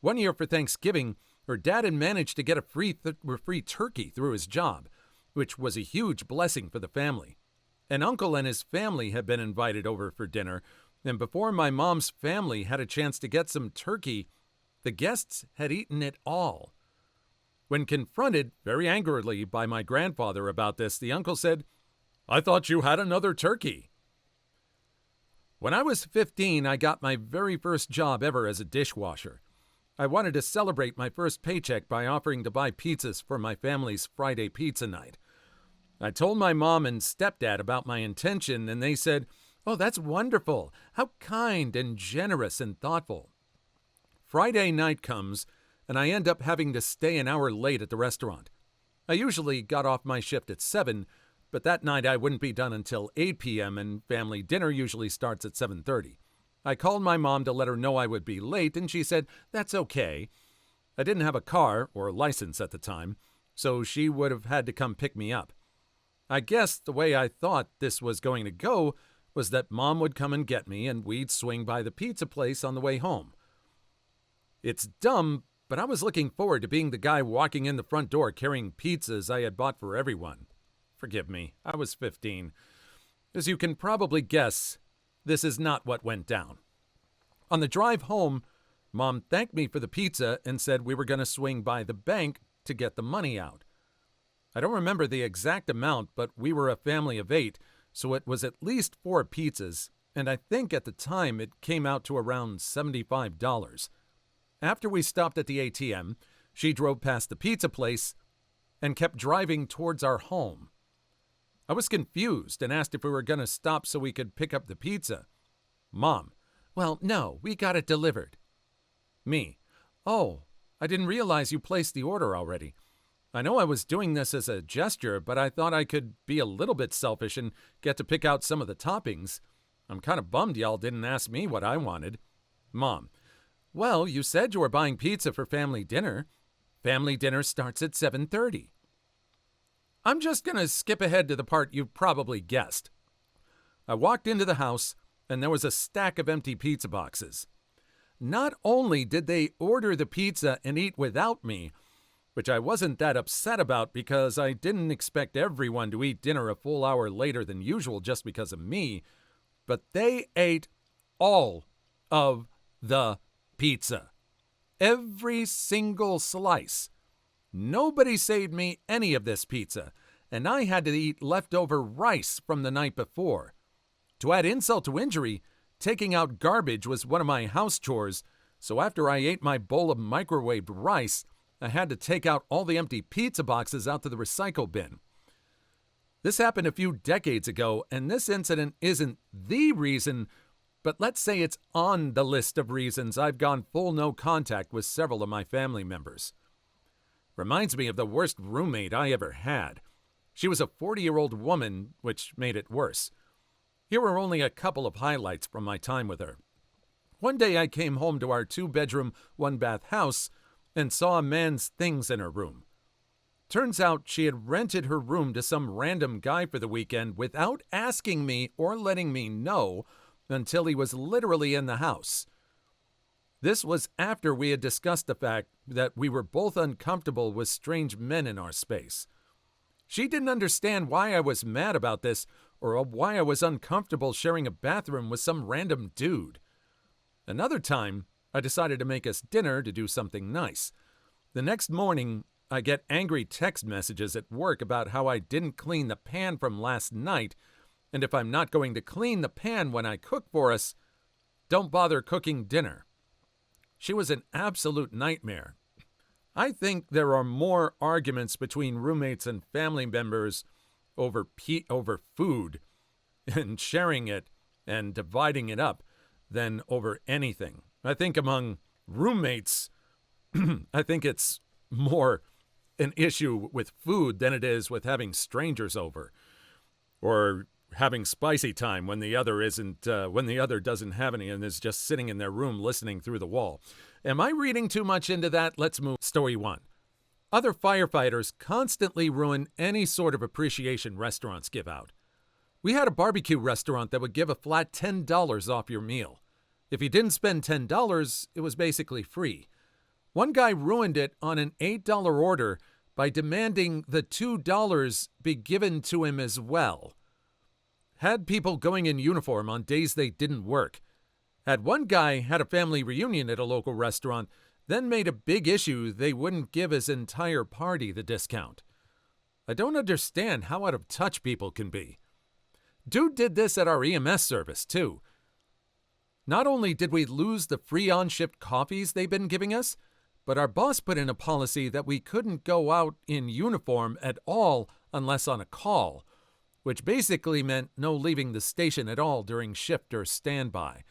S1: One year for Thanksgiving, her dad had managed to get a free turkey through his job, which was a huge blessing for the family. An uncle and his family had been invited over for dinner, and before my mom's family had a chance to get some turkey, the guests had eaten it all. When confronted very angrily by my grandfather about this, the uncle said, I thought you had another turkey. When I was 15, I got my very first job ever as a dishwasher. I wanted to celebrate my first paycheck by offering to buy pizzas for my family's Friday pizza night. I told my mom and stepdad about my intention, and they said, Oh, that's wonderful. How kind and generous and thoughtful. Friday night comes, and I end up having to stay an hour late at the restaurant. I usually got off my shift at 7, but that night I wouldn't be done until 8 p.m., and family dinner usually starts at 7:30. I called my mom to let her know I would be late, and she said, That's okay. I didn't have a car or a license at the time, so she would have had to come pick me up. I guess the way I thought this was going to go was that Mom would come and get me and we'd swing by the pizza place on the way home. It's dumb, but I was looking forward to being the guy walking in the front door carrying pizzas I had bought for everyone. Forgive me, I was 15. As you can probably guess, this is not what went down. On the drive home, Mom thanked me for the pizza and said we were going to swing by the bank to get the money out. I don't remember the exact amount, but we were a family of 8, so it was at least 4 pizzas, and I think at the time it came out to around $75. After we stopped at the ATM, she drove past the pizza place and kept driving towards our home. I was confused and asked if we were going to stop so we could pick up the pizza. Mom, well, no, we got it delivered. Me, oh, I didn't realize you placed the order already. I know I was doing this as a gesture, but I thought I could be a little bit selfish and get to pick out some of the toppings. I'm kind of bummed y'all didn't ask me what I wanted. Mom, well, you said you were buying pizza for family dinner. Family dinner starts at 7:30. I'm just going to skip ahead to the part you probably guessed. I walked into the house, and there was a stack of empty pizza boxes. Not only did they order the pizza and eat without me, which I wasn't that upset about because I didn't expect everyone to eat dinner a full hour later than usual just because of me, but they ate all of the pizza. Every single slice. Nobody saved me any of this pizza, and I had to eat leftover rice from the night before. To add insult to injury, taking out garbage was one of my house chores, so after I ate my bowl of microwaved rice, I had to take out all the empty pizza boxes out to the recycle bin. This happened a few decades ago, and this incident isn't the reason, but let's say it's on the list of reasons I've gone full no contact with several of my family members. Reminds me of the worst roommate I ever had. She was a 40-year-old woman, which made it worse. Here are only a couple of highlights from my time with her. One day I came home to our 2-bedroom, 1-bath house and saw a man's things in her room. Turns out she had rented her room to some random guy for the weekend without asking me or letting me know until he was literally in the house. This was after we had discussed the fact that we were both uncomfortable with strange men in our space. She didn't understand why I was mad about this or why I was uncomfortable sharing a bathroom with some random dude. Another time, I decided to make us dinner to do something nice. The next morning, I get angry text messages at work about how I didn't clean the pan from last night, and if I'm not going to clean the pan when I cook for us, don't bother cooking dinner. She was an absolute nightmare. I think there are more arguments between roommates and family members over food and sharing it and dividing it up than over anything. I think among roommates, I think it's more an issue with food than it is with having strangers over or having spicy time when the other doesn't have any and is just sitting in their room listening through the wall. Am I reading too much into that? Let's move. Story 1. Other firefighters constantly ruin any sort of appreciation restaurants give out. We had a barbecue restaurant that would give a flat $10 off your meal. If you didn't spend $10, it was basically free. One guy ruined it on an $8 order by demanding the $2 be given to him as well. Had people going in uniform on days they didn't work. Had one guy had a family reunion at a local restaurant, then made a big issue they wouldn't give his entire party the discount. I don't understand how out of touch people can be. Dude did this at our EMS service, too. Not only did we lose the free on-shift coffees they've been giving us, but our boss put in a policy that we couldn't go out in uniform at all unless on a call, which basically meant no leaving the station at all during shift or standby.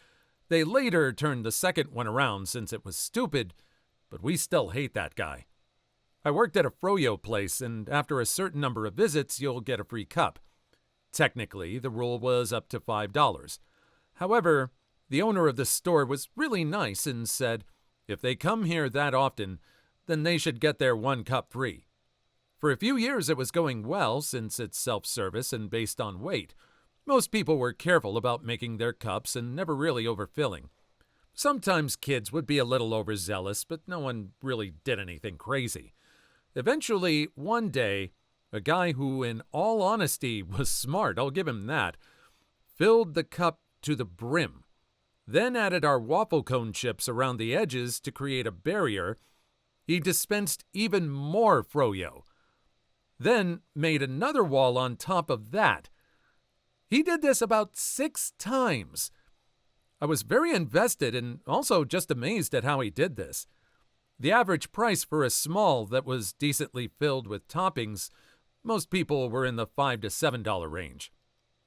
S1: They later turned the second one around since it was stupid, but we still hate that guy. I worked at a froyo place, and after a certain number of visits, you'll get a free cup. Technically, the rule was up to $5. However, the owner of the store was really nice and said, if they come here that often, then they should get their 1 cup free. For a few years it was going well since it's self-service and based on weight. Most people were careful about making their cups and never really overfilling. Sometimes kids would be a little overzealous, but no one really did anything crazy. Eventually, one day, a guy who, in all honesty, was smart, I'll give him that, filled the cup to the brim, then added our waffle cone chips around the edges to create a barrier. He dispensed even more froyo, then made another wall on top of that. He did this about 6 times. I was very invested and also just amazed at how he did this. The average price for a small that was decently filled with toppings, most people were in the $5 to $7 range.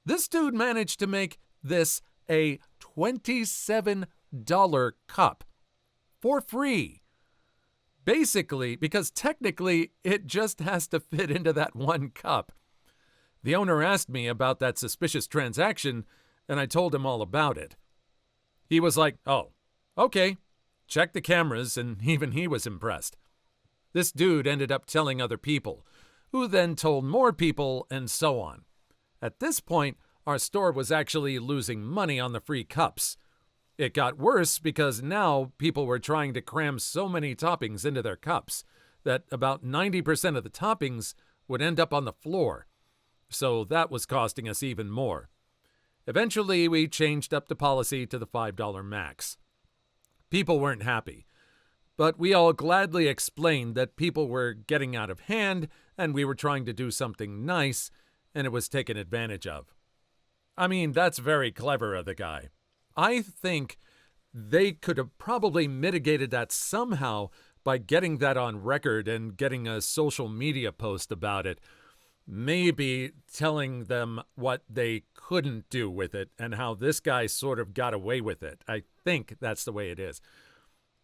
S1: This dude managed to make this a $27 cup for free. Basically, because technically it just has to fit into that 1 cup. The owner asked me about that suspicious transaction, and I told him all about it. He was like, oh, okay, check the cameras, and even he was impressed. This dude ended up telling other people, who then told more people, and so on. At this point, our store was actually losing money on the free cups. It got worse because now people were trying to cram so many toppings into their cups that about 90% of the toppings would end up on the floor, so that was costing us even more. Eventually, we changed up the policy to the $5 max. People weren't happy, but we all gladly explained that people were getting out of hand and we were trying to do something nice, and it was taken advantage of. I mean, that's very clever of the guy. I think they could have probably mitigated that somehow by getting that on record and getting a social media post about it. Maybe telling them what they couldn't do with it and how this guy sort of got away with it. I think that's the way it is.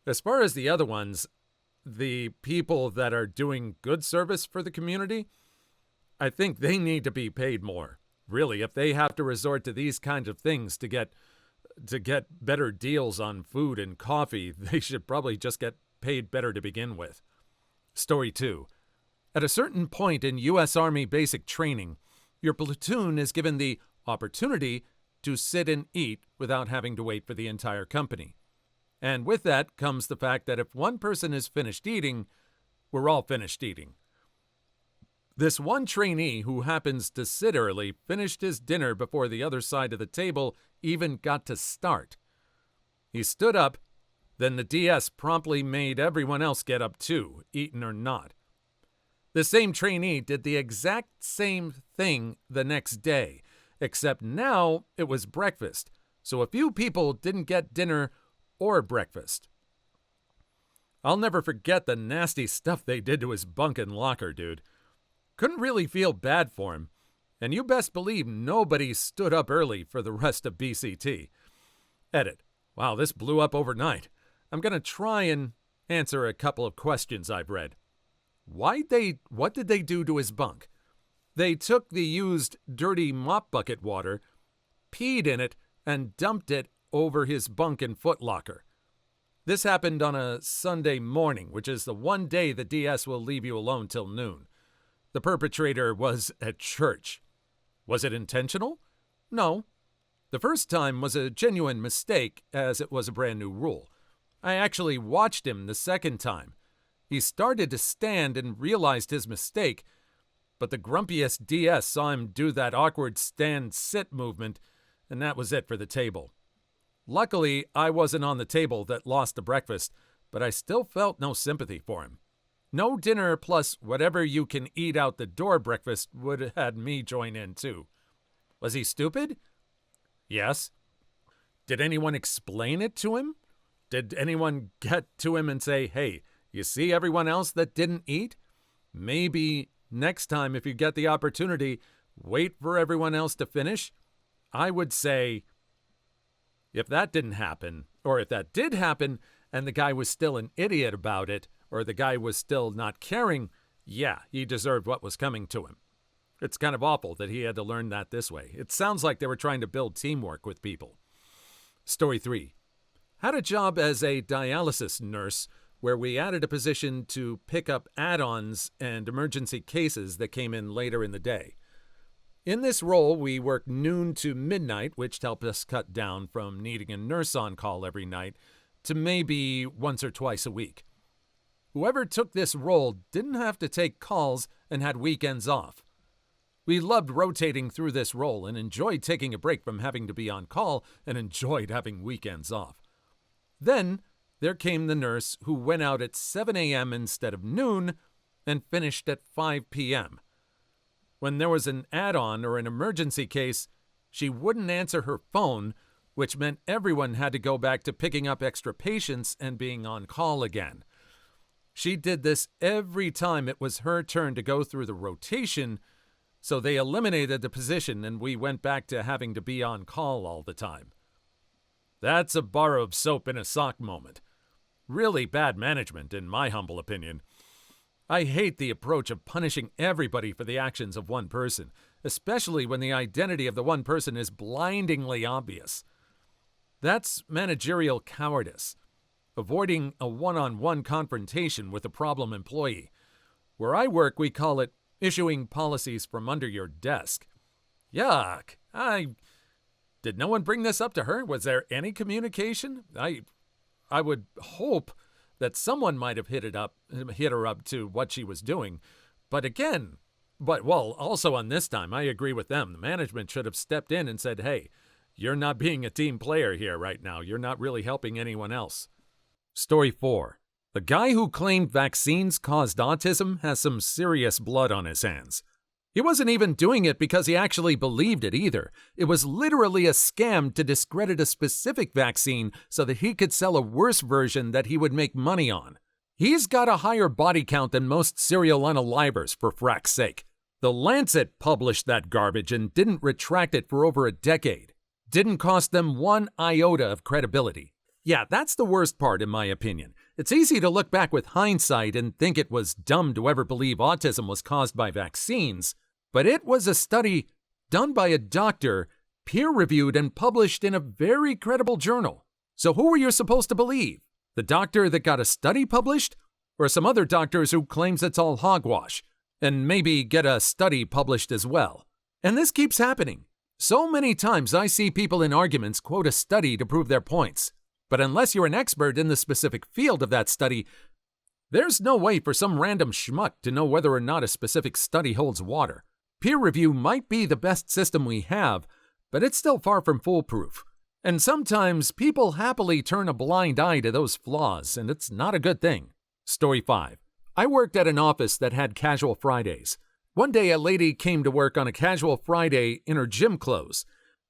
S1: As far as the other ones, the people that are doing good service for the community, I think they need to be paid more. Really, if they have to resort to these kinds of things to get better deals on food and coffee, they should probably just get paid better to begin with. Story 2. At a certain point in U.S. Army basic training, your platoon is given the opportunity to sit and eat without having to wait for the entire company. And with that comes the fact that if one person is finished eating, we're all finished eating. This one trainee who happens to sit early finished his dinner before the other side of the table even got to start. He stood up, then the DS promptly made everyone else get up too, eaten or not. The same trainee did the exact same thing the next day, except now it was breakfast, so a few people didn't get dinner or breakfast. I'll never forget the nasty stuff they did to his bunk and locker, dude. Couldn't really feel bad for him, and you best believe nobody stood up early for the rest of BCT. Edit. Wow, this blew up overnight. I'm going to try and answer a couple of questions I've read. What did they do to his bunk? They took the used dirty mop bucket water, peed in it, and dumped it over his bunk and foot locker. This happened on a Sunday morning, which is the one day the DS will leave you alone till noon. The perpetrator was at church. Was it intentional? No. The first time was a genuine mistake, as it was a brand new rule. I actually watched him the second time. He started to stand and realized his mistake, but the grumpiest DS saw him do that awkward stand-sit movement, and that was it for the table. Luckily, I wasn't on the table that lost the breakfast, but I still felt no sympathy for him. No dinner plus whatever you can eat out the door breakfast would have had me join in too. Was he stupid? Yes. Did anyone explain it to him? Did anyone get to him and say, hey, you see everyone else that didn't eat? Maybe next time, if you get the opportunity, wait for everyone else to finish? I would say, if that didn't happen, or if that did happen and the guy was still an idiot about it, or the guy was still not caring, yeah, he deserved what was coming to him. It's kind of awful that he had to learn that this way. It sounds like they were trying to build teamwork with people. Story 3. Had a job as a dialysis nurse where we added a position to pick up add-ons and emergency cases that came in later in the day. In this role, we worked noon to midnight, which helped us cut down from needing a nurse on call every night to maybe once or twice a week. Whoever took this role didn't have to take calls and had weekends off. We loved rotating through this role and enjoyed taking a break from having to be on call and enjoyed having weekends off. Then there came the nurse who went out at 7 a.m. instead of noon and finished at 5 p.m. When there was an add-on or an emergency case, she wouldn't answer her phone, which meant everyone had to go back to picking up extra patients and being on call again. She did this every time it was her turn to go through the rotation, so they eliminated the position and we went back to having to be on call all the time. That's a bar of soap in a sock moment. Really bad management, in my humble opinion. I hate the approach of punishing everybody for the actions of one person, especially when the identity of the one person is blindingly obvious. That's managerial cowardice. Avoiding a one-on-one confrontation with a problem employee. Where I work, we call it issuing policies from under your desk. Yuck. Did no one bring this up to her? Was there any communication? I would hope that someone might have hit her up to what she was doing. But again, also on this time, I agree with them. The management should have stepped in and said, hey, you're not being a team player here right now. You're not really helping anyone else. Story 4. The guy who claimed vaccines caused autism has some serious blood on his hands. He wasn't even doing it because he actually believed it either. It was literally a scam to discredit a specific vaccine so that he could sell a worse version that he would make money on. He's got a higher body count than most serial unalivers, for frack's sake. The Lancet published that garbage and didn't retract it for over a decade. Didn't cost them one iota of credibility. Yeah, that's the worst part, in my opinion. It's easy to look back with hindsight and think it was dumb to ever believe autism was caused by vaccines, but it was a study done by a doctor, peer-reviewed and published in a very credible journal. So who were you supposed to believe? The doctor that got a study published? Or some other doctors who claims it's all hogwash, and maybe get a study published as well? And this keeps happening. So many times I see people in arguments quote a study to prove their points. But unless you're an expert in the specific field of that study, there's no way for some random schmuck to know whether or not a specific study holds water. Peer review might be the best system we have, but it's still far from foolproof. And sometimes people happily turn a blind eye to those flaws, and it's not a good thing. Story 5. I worked at an office that had casual Fridays. One day a lady came to work on a casual Friday in her gym clothes,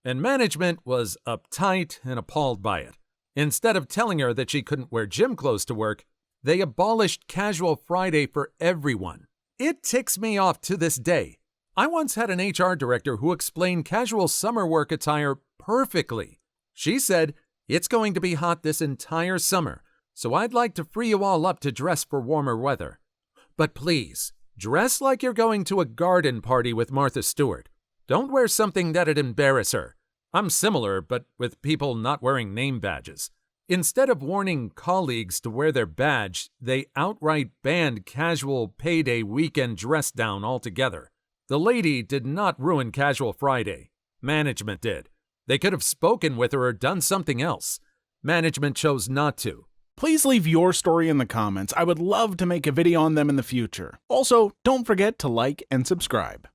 S1: and management was uptight and appalled by it. Instead of telling her that she couldn't wear gym clothes to work, they abolished casual Friday for everyone. It ticks me off to this day. I once had an HR director who explained casual summer work attire perfectly. She said, "It's going to be hot this entire summer, so I'd like to free you all up to dress for warmer weather. But please, dress like you're going to a garden party with Martha Stewart. Don't wear something that'd embarrass her." I'm similar, but with people not wearing name badges. Instead of warning colleagues to wear their badge, they outright banned casual payday weekend dress down altogether. The lady did not ruin Casual Friday. Management did. They could have spoken with her or done something else. Management chose not to.
S2: Please leave your story in the comments. I would love to make a video on them in the future. Also, don't forget to like and subscribe.